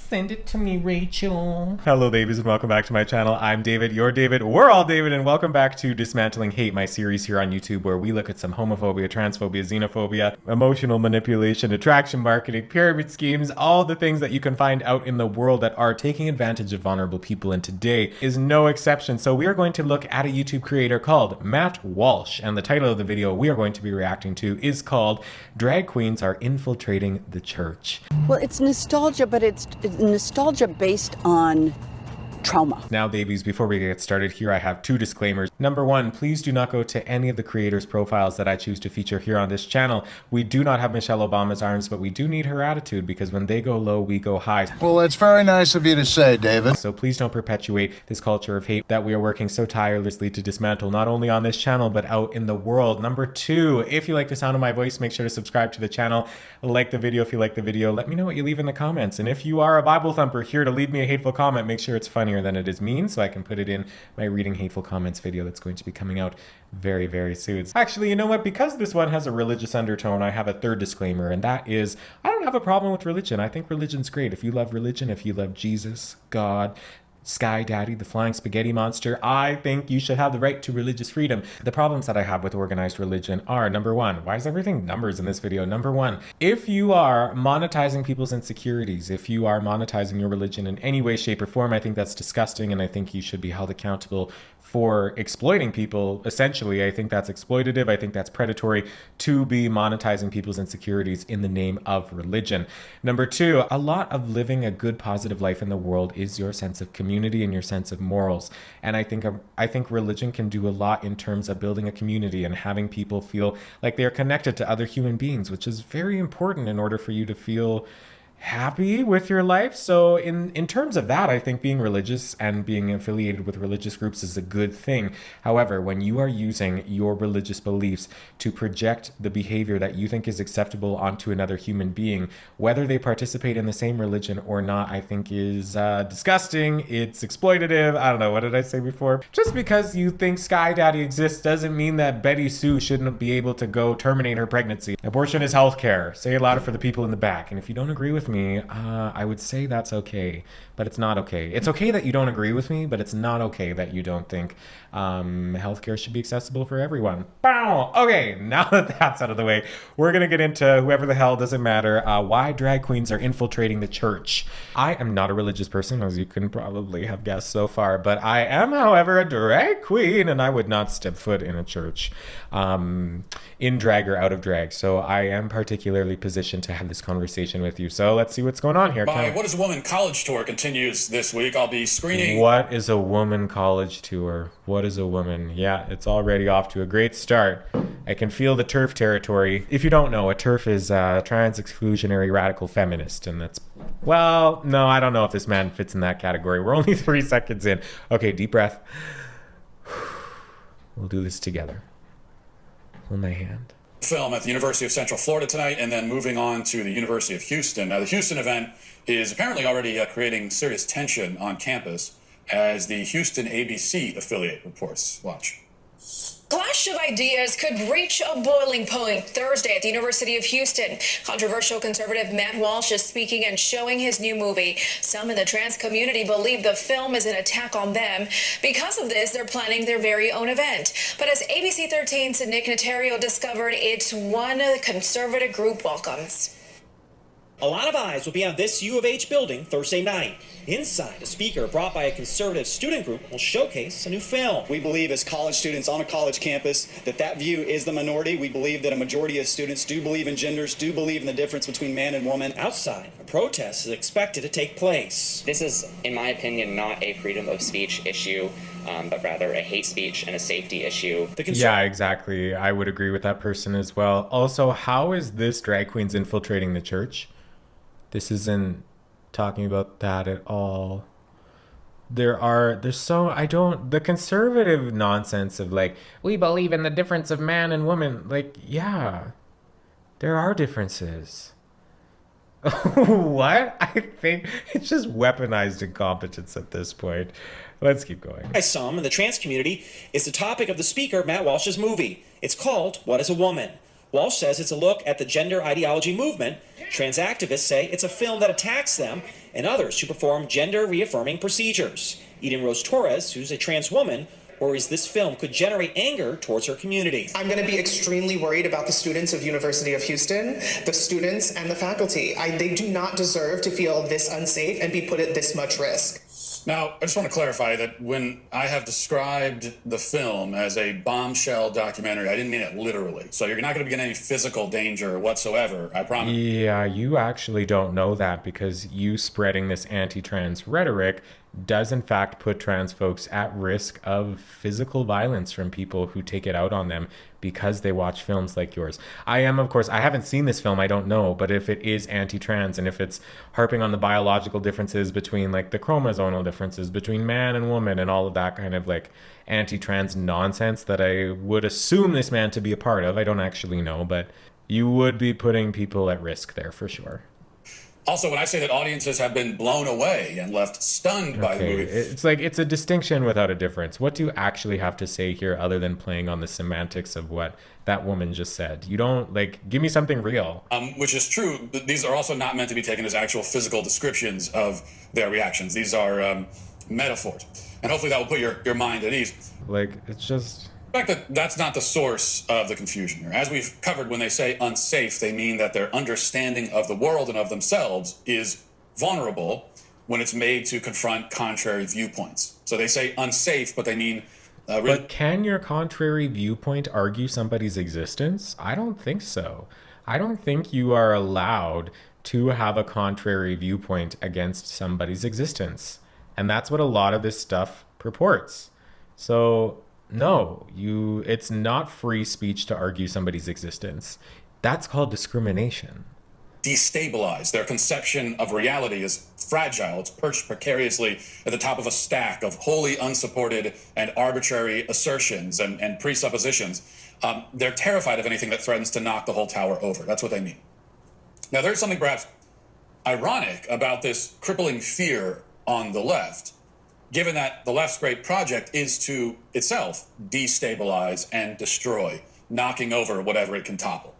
Send it to me, Rachel. Hello, babies, and welcome back to my channel. I'm David, you're David, we're all David, and welcome back to Dismantling Hate, my series here on YouTube, where we look at some homophobia, transphobia, xenophobia, emotional manipulation, attraction marketing, pyramid schemes, all the things that you can find out in the world that are taking advantage of vulnerable people, and today is no exception. So we are going to look at a YouTube creator called Matt Walsh, and the title of the video we are going to be reacting to is called Drag Queens Are Infiltrating the Church. Well, it's nostalgia, but it's nostalgia based on trauma. Now, babies, before we get started here, I have two disclaimers. Number one, please do not go to any of the creators' profiles that I choose to feature here on this channel. We do not have Michelle Obama's arms, but we do need her attitude, because when they go low, we go high. Well, that's very nice of you to say, David. So please don't perpetuate this culture of hate that we are working so tirelessly to dismantle, not only on this channel, but out in the world. Number two, if you like the sound of my voice, make sure to subscribe to the channel. Like the video if you like the video. Let me know what you leave in the comments. And if you are a Bible thumper here to leave me a hateful comment, make sure it's funnier than it is mean, so I can put it in my reading hateful comments video that's going to be coming out very, very soon. Actually, you know what? Because this one has a religious undertone, I have a third disclaimer, and that is, I don't have a problem with religion. I think religion's great. If you love religion, if you love Jesus, God, Sky Daddy, the flying spaghetti monster, I think you should have the right to religious freedom. The problems that I have with organized religion are, number one, why is everything numbers in this video? Number one, if you are monetizing people's insecurities, if you are monetizing your religion in any way, shape, or form, I think that's disgusting, and I think you should be held accountable for exploiting people. Essentially, I think that's exploitative. I think that's predatory to be monetizing people's insecurities in the name of religion. Number two, a lot of living a good, positive life in the world is your sense of community and your sense of morals. And I think religion can do a lot in terms of building a community and having people feel like they're connected to other human beings, which is very important in order for you to feel happy with your life. So in terms of that, I think being religious and being affiliated with religious groups is a good thing. However, when you are using your religious beliefs to project the behavior that you think is acceptable onto another human being, whether they participate in the same religion or not, I think is disgusting. It's exploitative. I don't know, what did I say before? Just because you think Sky Daddy exists doesn't mean that Betty Sue shouldn't be able to go terminate her pregnancy. Abortion is healthcare. Say it louder for the people in the back. And if you don't agree with me, I would say that's okay, but it's not okay. It's okay that you don't agree with me, but it's not okay that you don't think healthcare should be accessible for everyone. Bow! Okay, now that that's out of the way, we're gonna get into whoever the hell, doesn't matter, why drag queens are infiltrating the church. I am not a religious person, as you can probably have guessed so far, but I am, however, a drag queen, and I would not step foot in a church, in drag or out of drag. So I am particularly positioned to have this conversation with you. So let's see what's going on here. My What is a Woman college tour continues this week. I'll be screening. What is a woman college tour? What is a woman? Yeah, it's already off to a great start. I can feel the TERF territory. If you don't know, a TERF is a trans exclusionary radical feminist, and that's, well, no, I don't know if this man fits in that category. We're only 3 seconds in. Okay, deep breath. We'll do this together. Hold my hand. Film at the University of Central Florida tonight, and then moving on to the University of Houston. Now, the Houston event is apparently already creating serious tension on campus, as the Houston ABC affiliate reports. Watch. Clash of ideas could reach a boiling point Thursday at the University of Houston. Controversial conservative Matt Walsh is speaking and showing his new movie. Some in the trans community believe the film is an attack on them. Because of this, they're planning their very own event. But as ABC 13's Nick Notario discovered, it's one conservative group welcomes. A lot of eyes will be on this U of H building Thursday night. Inside, a speaker brought by a conservative student group will showcase a new film. We believe as college students on a college campus that view is the minority. We believe that a majority of students do believe in genders, do believe in the difference between man and woman. Outside, a protest is expected to take place. This is, in my opinion, not a freedom of speech issue, but rather a hate speech and a safety issue. Yeah, exactly. I would agree with that person as well. Also, how is this drag queens infiltrating the church? This isn't talking about that at all. The conservative nonsense of like, we believe in the difference of man and woman. Like, yeah, there are differences. What? I think it's just weaponized incompetence at this point. Let's keep going. By some in the trans community is the topic of the speaker Matt Walsh's movie. It's called What is a Woman? Walsh says it's a look at the gender ideology movement. Trans activists say it's a film that attacks them and others who perform gender reaffirming procedures. Eden Rose Torres, who's a trans woman, worries this film could generate anger towards her community. I'm going to be extremely worried about the students of University of Houston, the students and the faculty. They do not deserve to feel this unsafe and be put at this much risk. Now, I just want to clarify that when I have described the film as a bombshell documentary, I didn't mean it literally. So you're not going to be in any physical danger whatsoever, I promise. Yeah, you actually don't know that because you spreading this anti-trans rhetoric does in fact put trans folks at risk of physical violence from people who take it out on them because they watch films like yours. I haven't seen this film, I don't know, but if it is anti-trans and if it's harping on the biological differences between like the chromosomal differences between man and woman and all of that kind of like anti-trans nonsense that I would assume this man to be a part of, I don't actually know, but you would be putting people at risk there for sure. Also, when I say that audiences have been blown away and left stunned by the movie. It's like it's a distinction without a difference. What do you actually have to say here other than playing on the semantics of what that woman just said? You don't, like, give me something real. Which is true. These are also not meant to be taken as actual physical descriptions of their reactions. These are metaphors. And hopefully that will put your mind at ease. Like, it's just... The fact that that's not the source of the confusion here. As we've covered, when they say unsafe, they mean that their understanding of the world and of themselves is vulnerable when it's made to confront contrary viewpoints. So they say unsafe, but they mean... But can your contrary viewpoint argue somebody's existence? I don't think so. I don't think you are allowed to have a contrary viewpoint against somebody's existence. And that's what a lot of this stuff purports. So... no, it's not free speech to argue somebody's existence. That's called discrimination. Destabilize. Their conception of reality is fragile. It's perched precariously at the top of a stack of wholly unsupported and arbitrary assertions and presuppositions. They're terrified of anything that threatens to knock the whole tower over. That's what they mean. Now, there's something perhaps ironic about this crippling fear on the left, given that the left's great project is to itself destabilize and destroy, knocking over whatever it can topple.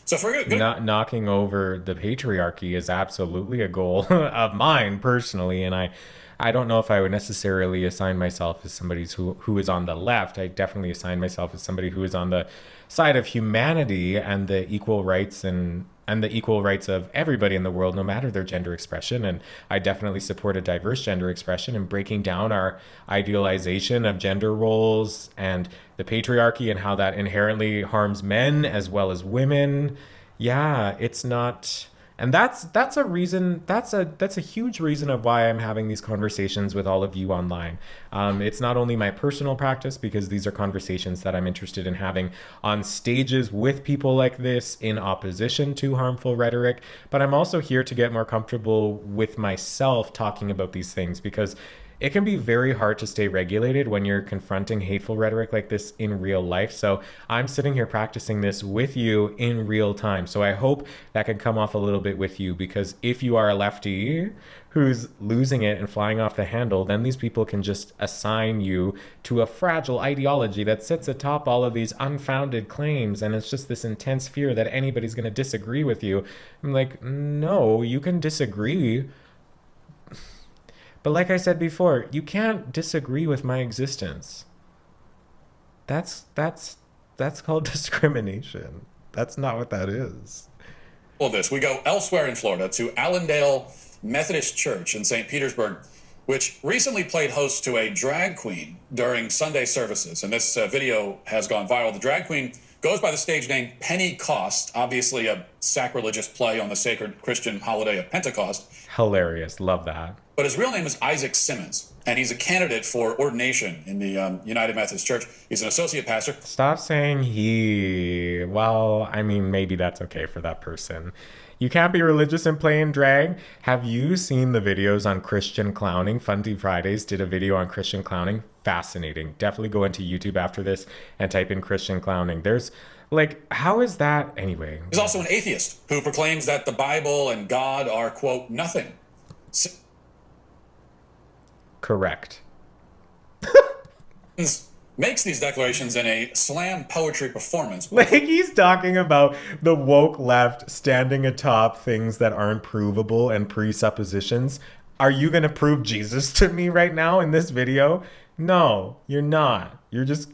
So if we're not knocking over the patriarchy is absolutely a goal of mine personally, and I don't know if I would necessarily assign myself as somebody who is on the left. I definitely assign myself as somebody who is on the side of humanity and the equal rights and the equal rights of everybody in the world, no matter their gender expression. And I definitely support a diverse gender expression and breaking down our idealization of gender roles and the patriarchy and how that inherently harms men as well as women. Yeah, it's not... And that's a reason, that's a huge reason of why I'm having these conversations with all of you online. It's not only my personal practice, because these are conversations that I'm interested in having on stages with people like this in opposition to harmful rhetoric, but I'm also here to get more comfortable with myself talking about these things, because it can be very hard to stay regulated when you're confronting hateful rhetoric like this in real life. So I'm sitting here practicing this with you in real time. So I hope that can come off a little bit with you, because if you are a lefty who's losing it and flying off the handle, then these people can just assign you to a fragile ideology that sits atop all of these unfounded claims. And it's just this intense fear that anybody's going to disagree with you. I'm like, no, you can disagree. But like I said before, you can't disagree with my existence. That's called discrimination. That's not what that is. Well, we go elsewhere in Florida to Allendale Methodist Church in St. Petersburg, which recently played host to a drag queen during Sunday services. And this video has gone viral. The drag queen goes by the stage name Pentecost, obviously a sacrilegious play on the sacred Christian holiday of Pentecost. Hilarious. Love that. But his real name is Isaac Simmons, and he's a candidate for ordination in the United Methodist Church. He's an associate pastor. Stop saying he. Well, I mean, maybe that's okay for that person. You can't be religious and play in drag. Have you seen the videos on Christian clowning? Fundy Fridays did a video on Christian clowning. Fascinating. Definitely go into YouTube after this and type in Christian clowning. There's, like, how is that? Anyway. He's also an atheist who proclaims that the Bible and God are, quote, nothing. Correct. makes these declarations in a slam poetry performance. Like, he's talking about the woke left standing atop things that aren't provable and presuppositions. Are you going to prove Jesus to me right now in this video? No, you're not. You're just...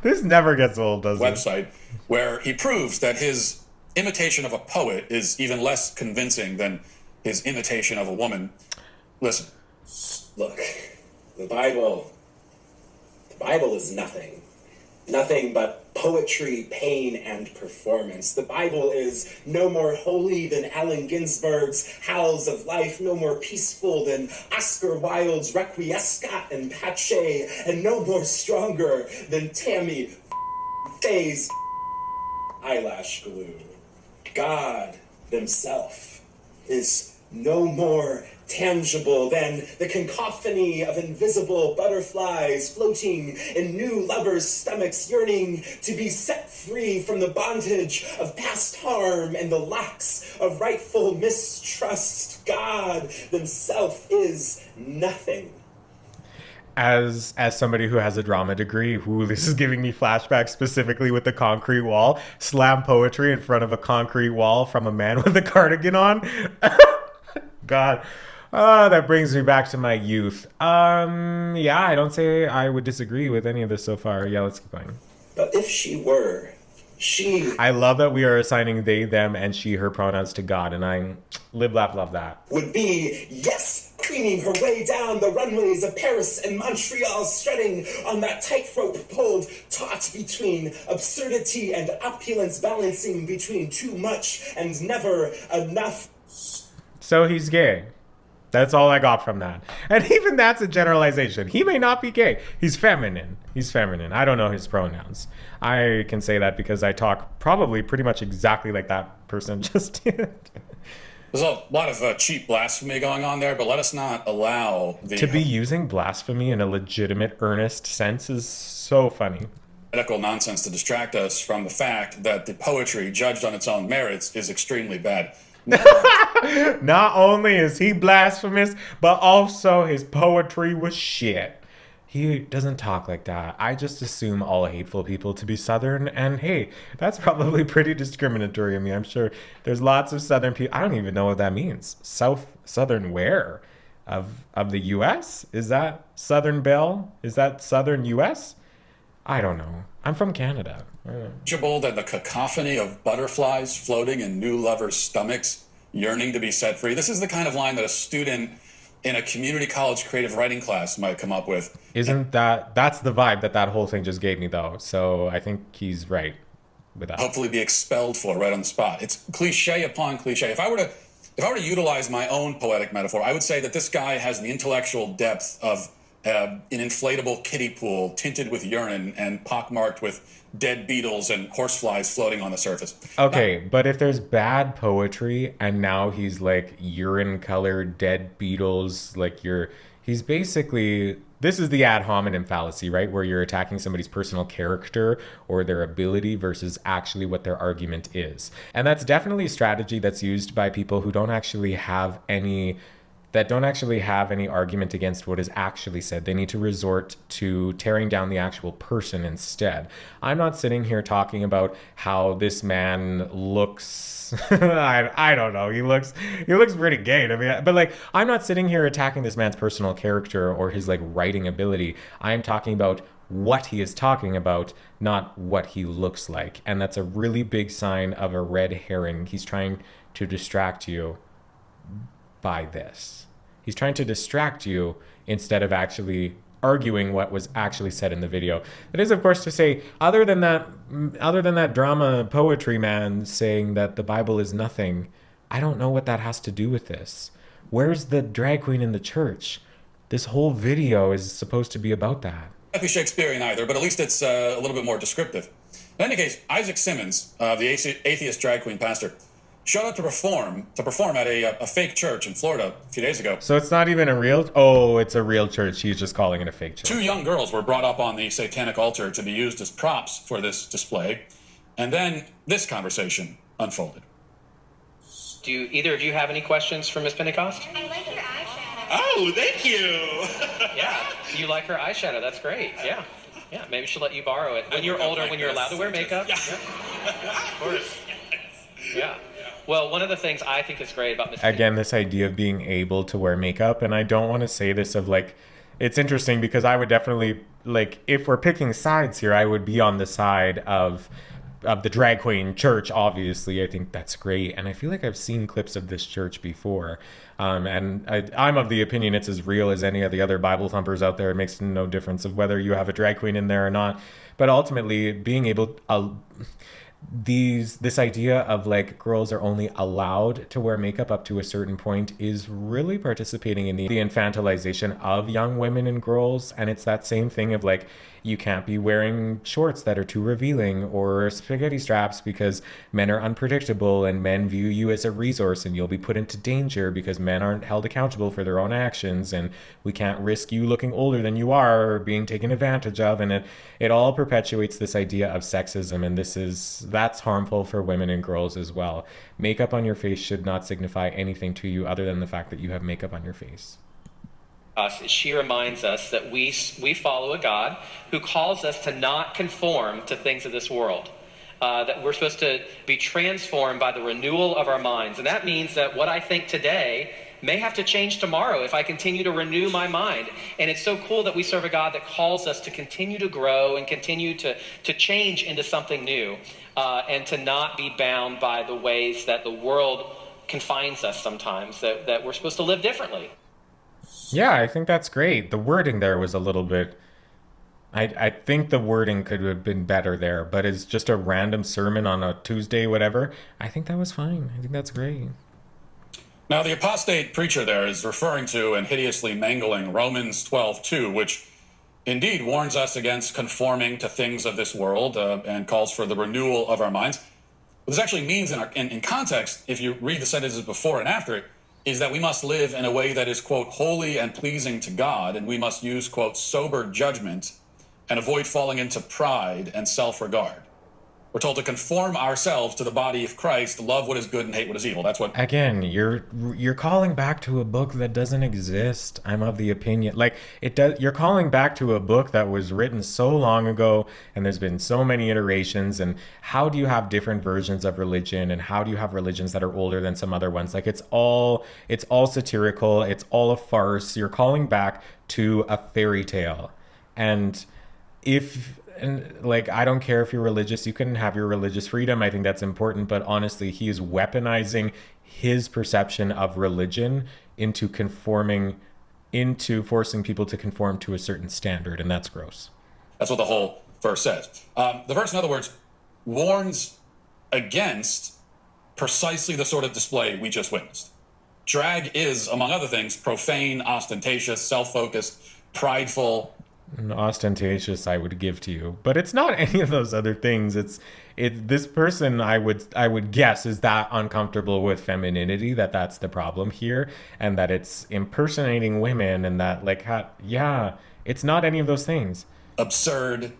This never gets old, does it? Website where he proves that his imitation of a poet is even less convincing than his imitation of a woman. Listen. Look, the Bible is nothing. Nothing but poetry, pain, and performance. The Bible is no more holy than Allen Ginsberg's Howls of Life, no more peaceful than Oscar Wilde's Requiescat and Pache, and no more stronger than Tammy Faye's eyelash glue. God himself is no more tangible than the cacophony of invisible butterflies floating in new lovers' stomachs, yearning to be set free from the bondage of past harm and the locks of rightful mistrust. God himself is nothing. As somebody who has a drama degree, this is giving me flashbacks specifically with the concrete wall, slam poetry in front of a concrete wall from a man with a cardigan on. God. That brings me back to my youth. Yeah, I don't say I would disagree with any of this so far. Yeah, let's keep going. But if she were, I love that we are assigning they, them, and she, her pronouns to God, and I live, laugh, love that. Would be, yes, creaming her way down the runways of Paris and Montreal, strutting on that tightrope pulled taut between absurdity and opulence, balancing between too much and never enough. So he's gay. That's all I got from that. And even that's a generalization. He may not be gay. He's feminine. He's feminine. I don't know his pronouns. I can say that because I talk probably pretty much exactly like that person just did. There's a lot of cheap blasphemy going on there, but let us not allow the... To be using blasphemy in a legitimate, earnest sense is so funny. Medical nonsense to distract us from the fact that the poetry, judged on its own merits, is extremely bad. Not only is he blasphemous, but also his poetry was shit. He doesn't talk like that. I just assume all hateful people to be Southern, and hey, that's probably pretty discriminatory of me. I'm sure there's lots of Southern people. I don't even know what that means. Southern where? Of the U.S.? Is that Southern Belle? Is that Southern U.S.? I don't know. I'm from Canada. Than the cacophony of butterflies floating in new lovers' stomachs, yearning to be set free. This is the kind of line that a student in a community college creative writing class might come up with. That's the vibe that whole thing just gave me, though. So I think he's right with that. Hopefully be expelled for right on the spot. It's cliche upon cliche. If I were to utilize my own poetic metaphor, I would say that this guy has the intellectual depth of an inflatable kiddie pool tinted with urine and pockmarked with dead beetles and horseflies floating on the surface. Okay, but if there's bad poetry and now he's like urine-colored dead beetles, he's basically... This is the ad hominem fallacy, right? Where you're attacking somebody's personal character or their ability versus actually what their argument is. And that's definitely a strategy that's used by people who don't actually have any argument against what is actually said. They need to resort to tearing down the actual person instead. I'm not sitting here talking about how this man looks. I don't know. He looks pretty gay to me. But I'm not sitting here attacking this man's personal character or his writing ability. I am talking about what he is talking about, not what he looks like. And that's a really big sign of a red herring. He's trying to distract you by this. He's trying to distract you instead of actually arguing what was actually said in the video. That is, of course, to say, other than that drama poetry man saying that the Bible is nothing, I don't know what that has to do with this. Where's the drag queen in the church? This whole video is supposed to be about that. Not be Shakespearean either, but at least it's a little bit more descriptive. In any case, Isaac Simmons, the atheist drag queen pastor, showed up to perform at a fake church in Florida a few days ago. So it's not even a real... Oh, it's a real church. He's just calling it a fake church. 2 young girls were brought up on the satanic altar to be used as props for this display. And then this conversation unfolded. Do either of you have any questions for Miss Pentecost? I like your accent. Oh, thank you. Yeah, you like her eyeshadow. That's great. Yeah. Yeah, maybe she'll let you borrow it when you're older, when you're allowed to wear makeup. Yeah. Of course. Yeah. Well, one of the things I think is great about Miss Again, this idea of being able to wear makeup, and I don't want to say this of like, it's interesting because I would definitely, like, if we're picking sides here, I would be on the side of the drag queen church. Obviously, I think that's great, and I feel like I've seen clips of this church before, and I'm of the opinion it's as real as any of the other Bible thumpers out there. It makes no difference of whether you have a drag queen in there or not, but ultimately being able this idea of like girls are only allowed to wear makeup up to a certain point is really participating in the infantilization of young women and girls. And it's that same thing of like, you can't be wearing shorts that are too revealing or spaghetti straps because men are unpredictable and men view you as a resource and you'll be put into danger because men aren't held accountable for their own actions, and we can't risk you looking older than you are or being taken advantage of. And it all perpetuates this idea of sexism, and that's harmful for women and girls as well. Makeup on your face should not signify anything to you other than the fact that you have makeup on your face. She reminds us that we follow a God who calls us to not conform to things of this world, that we're supposed to be transformed by the renewal of our minds. And that means that what I think today may have to change tomorrow if I continue to renew my mind. And it's so cool that we serve a God that calls us to continue to grow and continue to change into something new, and to not be bound by the ways that the world confines us sometimes, that we're supposed to live differently. Yeah, I think that's great. The wording there was a little bit... I think the wording could have been better there, but it's just a random sermon on a Tuesday, whatever. I think that was fine. I think that's great. Now, the apostate preacher there is referring to and hideously mangling Romans 12:2, which indeed warns us against conforming to things of this world, and calls for the renewal of our minds. What this actually means in context, if you read the sentences before and after it, is that we must live in a way that is, quote, holy and pleasing to God, and we must use, quote, sober judgment and avoid falling into pride and self-regard. We're told to conform ourselves to the body of Christ, love what is good and hate what is evil. That's what... Again, you're calling back to a book that doesn't exist. I'm of the opinion, like, it does. You're calling back to a book that was written so long ago, and there's been so many iterations. And how do you have different versions of religion, and how do you have religions that are older than some other ones? Like, it's all satirical. It's all a farce. You're calling back to a fairy tale, and like, I don't care if you're religious, you can have your religious freedom. I think that's important. But honestly, he is weaponizing his perception of religion into forcing people to conform to a certain standard. And that's gross. That's what the whole verse says. The verse, in other words, warns against precisely the sort of display we just witnessed. Drag is, among other things, profane, ostentatious, self-focused, prideful. Ostentatious I would give to you, but it's not any of those other things. It's this person I would guess is that uncomfortable with femininity, that's the problem here, and that it's impersonating women, and that, like, yeah, it's not any of those things. Absurd.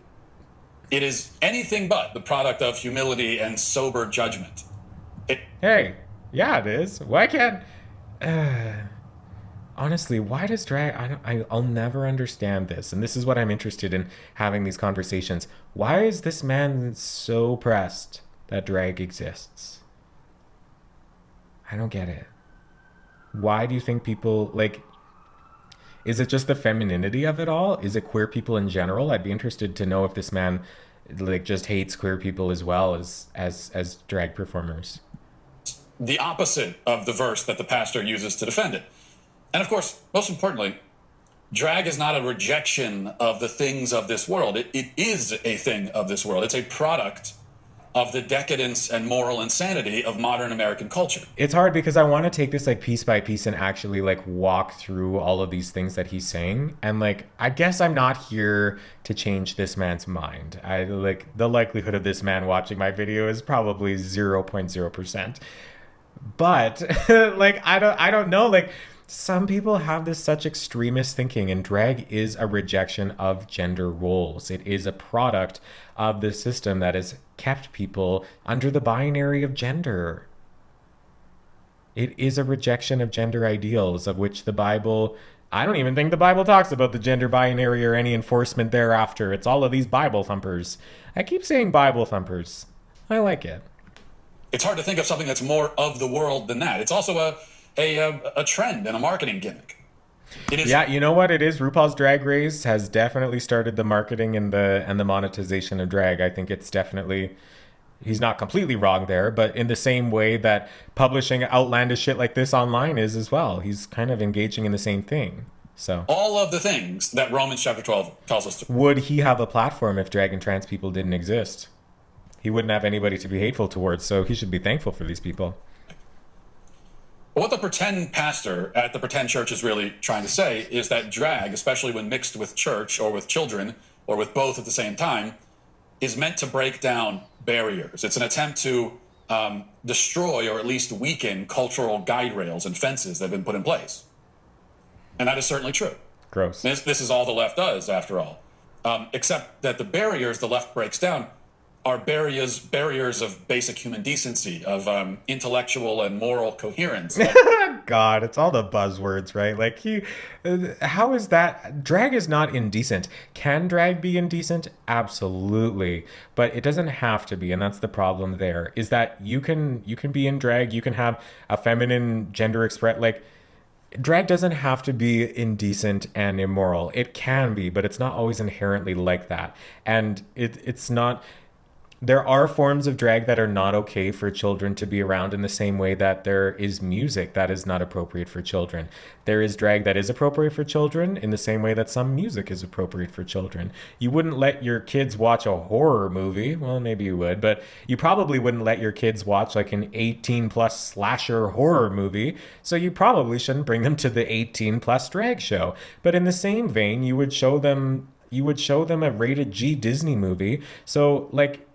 It is anything but the product of humility and sober judgment. Hey, yeah, it is. Why can't... Honestly, why does drag... I'll never understand this. And this is what I'm interested in having these conversations. Why is this man so pressed that drag exists? I don't get it. Why do you think people, like... Is it just the femininity of it all? Is it queer people in general? I'd be interested to know if this man, like, just hates queer people as well as drag performers. The opposite of the verse that the pastor uses to defend it. And of course, most importantly, drag is not a rejection of the things of this world. It is a thing of this world. It's a product of the decadence and moral insanity of modern American culture. It's hard because I want to take this, like, piece by piece and actually, like, walk through all of these things that he's saying. And, like, I guess I'm not here to change this man's mind. Like, the likelihood of this man watching my video is probably 0.0%. But like, I don't know, like, some people have this such extremist thinking, and drag is a rejection of gender roles. It is a product of the system that has kept people under the binary of gender. It is a rejection of gender ideals, of which the Bible, I don't even think the Bible talks about the gender binary or any enforcement thereafter. It's all of these Bible thumpers. I keep saying Bible thumpers. I like it. It's hard to think of something that's more of the world than that. It's also a trend and a marketing gimmick. It is. Yeah, you know what it is? RuPaul's Drag Race has definitely started the marketing and the monetization of drag. I think it's definitely, he's not completely wrong there, but in the same way that publishing outlandish shit like this online is as well. He's kind of engaging in the same thing. So all of the things that Romans chapter 12 tells us to. Would he have a platform if drag and trans people didn't exist? He wouldn't have anybody to be hateful towards, so he should be thankful for these people. What the pretend pastor at the pretend church is really trying to say is that drag, especially when mixed with church or with children or with both at the same time, is meant to break down barriers. It's an attempt to destroy or at least weaken cultural guide rails and fences that have been put in place. And that is certainly true. Gross. This is all the left does, after all. Except that the barriers the left breaks down are barriers of basic human decency, of intellectual and moral coherence. God, it's all the buzzwords, right? Like how is that? Drag is not indecent. Can drag be indecent? Absolutely. But it doesn't have to be, and that's the problem there, is that you can be in drag, you can have a feminine gender express, like, drag doesn't have to be indecent and immoral. It can be, but it's not always inherently like that. And it's not. There are forms of drag that are not okay for children to be around in the same way that there is music that is not appropriate for children. There is drag that is appropriate for children in the same way that some music is appropriate for children. You wouldn't let your kids watch a horror movie. Well, maybe you would, but you probably wouldn't let your kids watch like an 18+ slasher horror movie. So you probably shouldn't bring them to the 18+ drag show. But in the same vein, you would show them a rated G Disney movie. So like,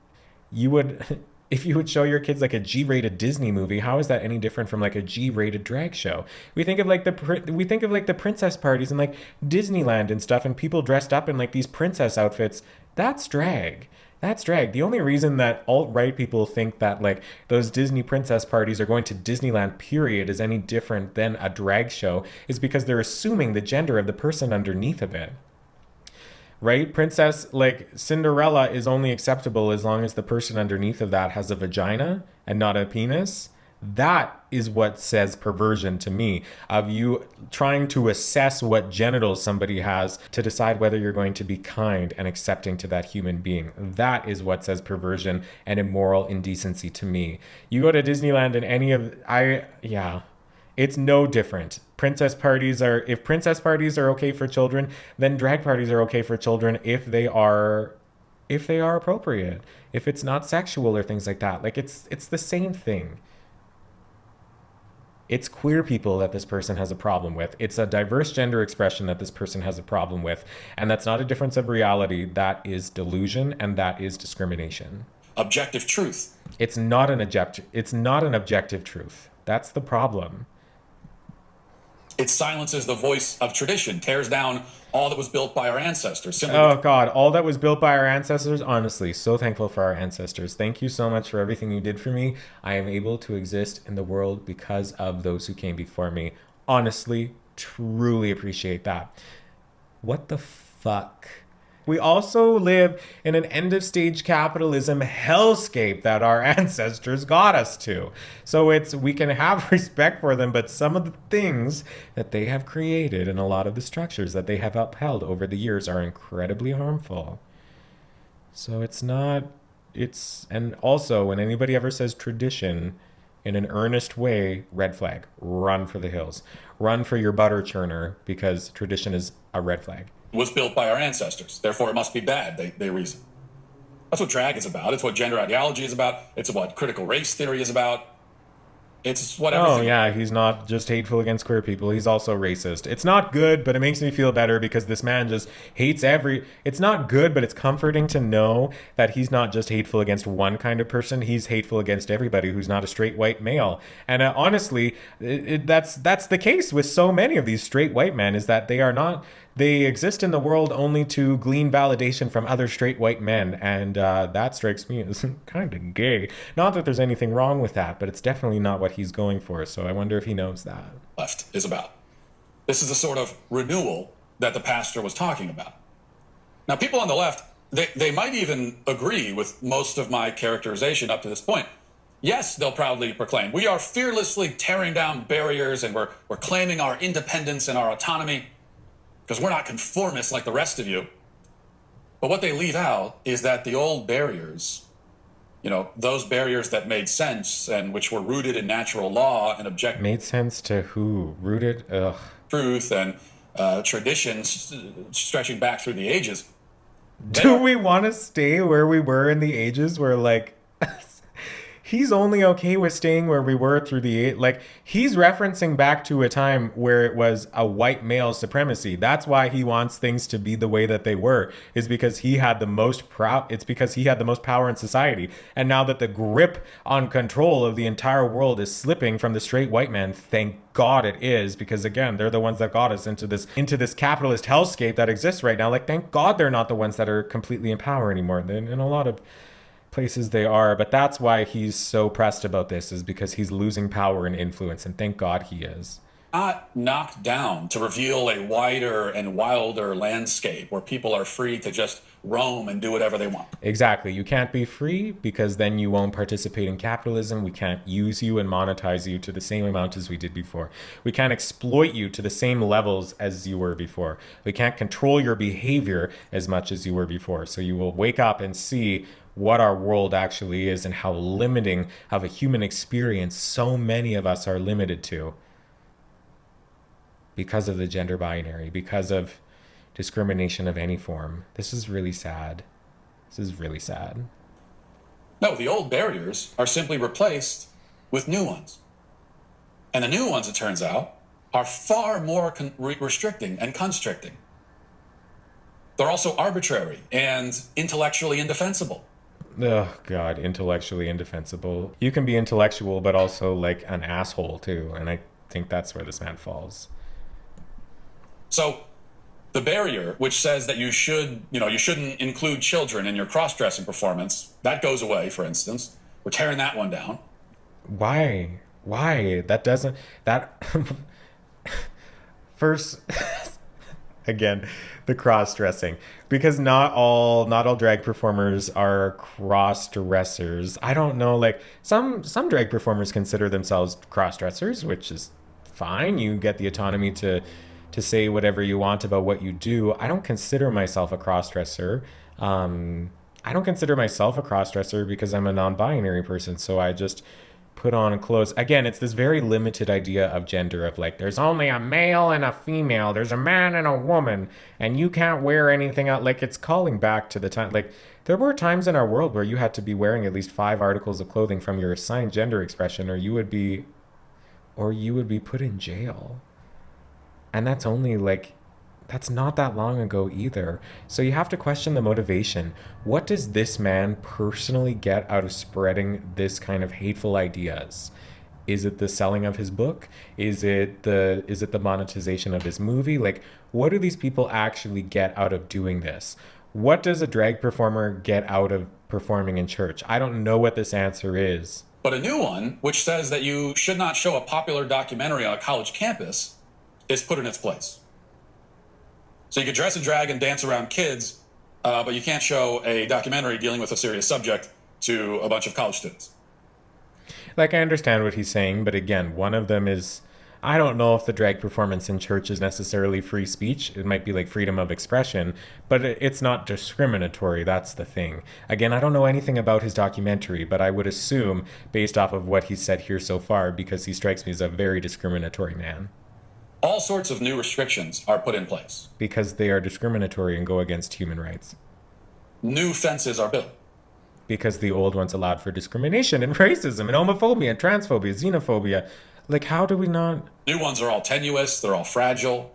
you would, if you would show your kids like a G-rated Disney movie, how is that any different from like a G-rated drag show? We think of like the princess parties and like Disneyland and stuff, and people dressed up in like these princess outfits. That's drag. That's drag. The only reason that alt-right people think that like those Disney princess parties are going to Disneyland period is any different than a drag show is because they're assuming the gender of the person underneath of it. Right? Princess, like Cinderella, is only acceptable as long as the person underneath of that has a vagina and not a penis. That is what says perversion to me, of you trying to assess what genitals somebody has to decide whether you're going to be kind and accepting to that human being. That is what says perversion and immoral indecency to me. You go to Disneyland and it's no different. If princess parties are okay for children, then drag parties are okay for children if they are appropriate. If it's not sexual or things like that. Like it's the same thing. It's queer people that this person has a problem with. It's a diverse gender expression that this person has a problem with. And that's not a difference of reality. That is delusion and that is discrimination. Objective truth. It's not an objective truth. That's the problem. It silences the voice of tradition, tears down all that was built by our ancestors. Oh God, all that was built by our ancestors. Honestly, so thankful for our ancestors. Thank you so much for everything you did for me. I am able to exist in the world because of those who came before me. Honestly, truly appreciate that. What the fuck? We also live in an end-of-stage capitalism hellscape that our ancestors got us to. So we can have respect for them, but some of the things that they have created and a lot of the structures that they have upheld over the years are incredibly harmful. So and also when anybody ever says tradition in an earnest way, red flag, run for the hills. Run for your butter churner because tradition is a red flag. Was built by our ancestors. Therefore, it must be bad, they reason. That's what drag is about. It's what gender ideology is about. It's what critical race theory is about. It's what everything. Oh, yeah, he's not just hateful against queer people. He's also racist. It's not good, but it makes me feel better because this man just hates It's not good, but it's comforting to know that he's not just hateful against one kind of person. He's hateful against everybody who's not a straight white male. And honestly, that's the case with so many of these straight white men, is that they are not They exist in the world only to glean validation from other straight white men, and that strikes me as kind of gay. Not that there's anything wrong with that, but it's definitely not what he's going for, so I wonder if he knows that. Left is about. This is the sort of renewal that the pastor was talking about. Now, people on the left, they might even agree with most of my characterization up to this point. Yes, they'll proudly proclaim, we are fearlessly tearing down barriers and we're claiming our independence and our autonomy because we're not conformists like the rest of you. But what they leave out is that the old barriers, you know, those barriers that made sense and which were rooted in natural law and objective... Made sense to who? Rooted? Ugh. Truth and traditions stretching back through the ages. Do we want to stay where we were in the ages where, like, he's only okay with staying where we were through the, like, he's referencing back to a time where it was a white male supremacy. That's why he wants things to be the way that they were, is because he had the most it's because he had the most power in society. And now that the grip on control of the entire world is slipping from the straight white man, thank God it is, because again, they're the ones that got us into this capitalist hellscape that exists right now. Like, thank God they're not the ones that are completely in power anymore. In a lot of places they are, but that's why he's so pressed about this, is because he's losing power and influence, and thank God he is. Not knocked down to reveal a wider and wilder landscape where people are free to just roam and do whatever they want. Exactly. You can't be free because then you won't participate in capitalism. We can't use you and monetize you to the same amount as we did before. We can't exploit you to the same levels as you were before. We can't control your behavior as much as you were before. So you will wake up and see what our world actually is and how limiting of a human experience so many of us are limited to because of the gender binary, because of discrimination of any form. This is really sad. This is really sad. No, the old barriers are simply replaced with new ones. And the new ones, it turns out, are far more restricting and constricting. They're also arbitrary and intellectually indefensible. Oh God, intellectually indefensible. You can be intellectual, but also like an asshole too. And I think that's where this man falls. So the barrier, which says that you shouldn't include children in your cross-dressing performance, that goes away, for instance. We're tearing that one down. Why? That doesn't, that first, again, the cross-dressing, because not all drag performers are cross-dressers. I don't know, like some drag performers consider themselves cross-dressers, which is fine. You get the autonomy to say whatever you want about what you do. I don't consider myself a cross-dresser. I don't consider myself a cross-dresser because I'm a non-binary person. So I just put on clothes. Again, it's this very limited idea of gender, of like, there's only a male and a female. There's a man and a woman, and you can't wear anything else. Like, it's calling back to the time. Like, there were times in our world where you had to be wearing at least 5 articles of clothing from your assigned gender expression, or you would be put in jail. And that's only like, that's not that long ago either. So you have to question the motivation. What does this man personally get out of spreading this kind of hateful ideas? Is it the selling of his book? Is it the monetization of his movie? Like, what do these people actually get out of doing this? What does a drag performer get out of performing in church? I don't know what this answer is. But a new one, which says that you should not show a popular documentary on a college campus, is put in its place. So you could dress in drag and dance around kids, but you can't show a documentary dealing with a serious subject to a bunch of college students. Like, I understand what he's saying, but again, one of them is, I don't know if the drag performance in church is necessarily free speech. It might be like freedom of expression, but it's not discriminatory. That's the thing. Again, I don't know anything about his documentary, but I would assume, based off of what he said here so far, because he strikes me as a very discriminatory man. All sorts of new restrictions are put in place. Because they are discriminatory and go against human rights. New fences are built. Because the old ones allowed for discrimination and racism and homophobia and transphobia, xenophobia. Like, how do we not? New ones are all tenuous. They're all fragile.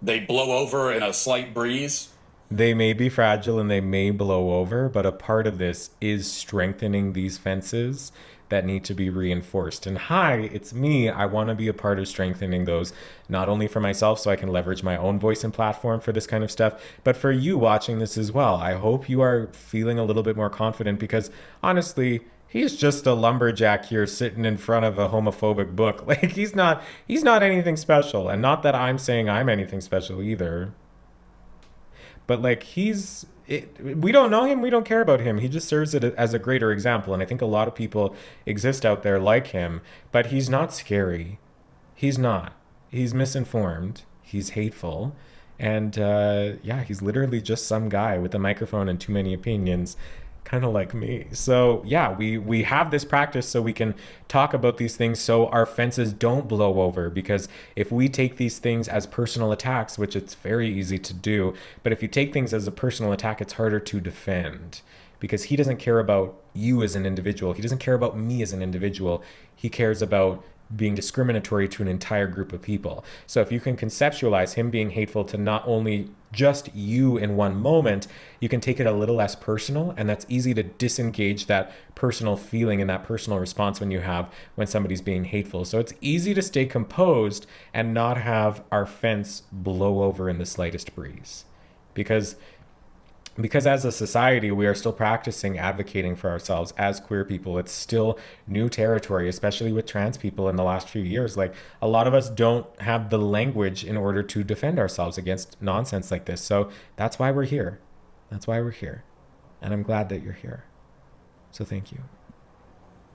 They blow over in a slight breeze. They may be fragile and they may blow over, but a part of this is strengthening these fences. that need to be reinforced. And hi, it's me. I want to be a part of strengthening those, not only for myself so I can leverage my own voice and platform for this kind of stuff, but for you watching this as well. I hope you are feeling a little bit more confident, because honestly, he's just a lumberjack here sitting in front of a homophobic book. Like, he's not anything special. And not that I'm saying I'm anything special either. But like, we don't know him, we don't care about him. He just serves it as a greater example. And I think a lot of people exist out there like him, but he's not scary. He's not. He's misinformed. He's hateful. And yeah, he's literally just some guy with a microphone and too many opinions, kind of like me. So yeah, we have this practice so we can talk about these things so our fences don't blow over. Because if we take these things as personal attacks, which it's very easy to do, but if you take things as a personal attack, it's harder to defend, because he doesn't care about you as an individual. He doesn't care about me as an individual. He cares about being discriminatory to an entire group of people. So if you can conceptualize him being hateful to not only just you in one moment, you can take it a little less personal, and that's easy to disengage that personal feeling and that personal response when somebody's being hateful. So it's easy to stay composed and not have our fence blow over in the slightest breeze. Because as a society, we are still practicing advocating for ourselves as queer people. It's still new territory, especially with trans people in the last few years. Like, a lot of us don't have the language in order to defend ourselves against nonsense like this. So that's why we're here. That's why we're here. And I'm glad that you're here. So thank you.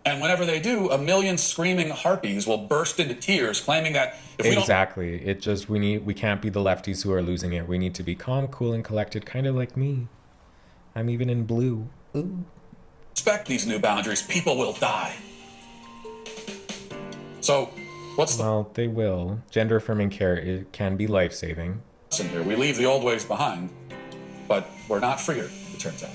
And whenever they do, a million screaming harpies will burst into tears, claiming that if we exactly. It just, we can't be the lefties who are losing it. We need to be calm, cool, and collected, kind of like me. I'm even in blue. Ooh. Respect these new boundaries, people will die. So, what's the... Well, they will. Gender affirming care, it can be life-saving. Here, we leave the old ways behind, but we're not freer, it turns out.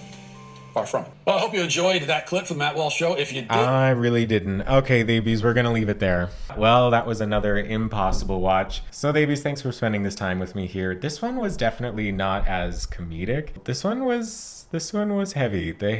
Far from it. Well, I hope you enjoyed that clip from Matt Walsh Show. If you did... I really didn't. Okay, babies, we're going to leave it there. Well, that was another impossible watch. So, babies, thanks for spending this time with me here. This one was definitely not as comedic. This one was heavy. The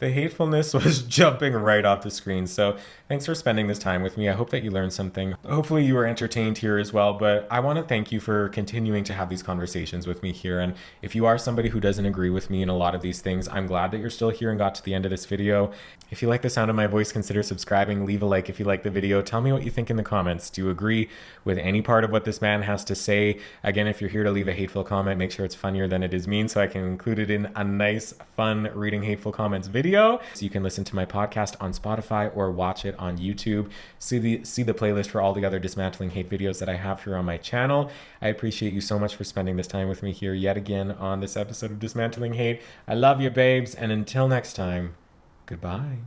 hatefulness was jumping right off the screen. So thanks for spending this time with me. I hope that you learned something. Hopefully you were entertained here as well, but I want to thank you for continuing to have these conversations with me here. And if you are somebody who doesn't agree with me in a lot of these things, I'm glad that you're still here and got to the end of this video. If you like the sound of my voice, consider subscribing, leave a like if you like the video. Tell me what you think in the comments. Do you agree with any part of what this man has to say? Again, if you're here to leave a hateful comment, make sure it's funnier than it is mean so I can include it in a nice, fun reading hateful comments video. So you can listen to my podcast on Spotify or watch it on YouTube. See the playlist for all the other Dismantling Hate videos that I have here on my channel. I appreciate you so much for spending this time with me here yet again on this episode of Dismantling Hate. I love you, babes, and until next time, goodbye.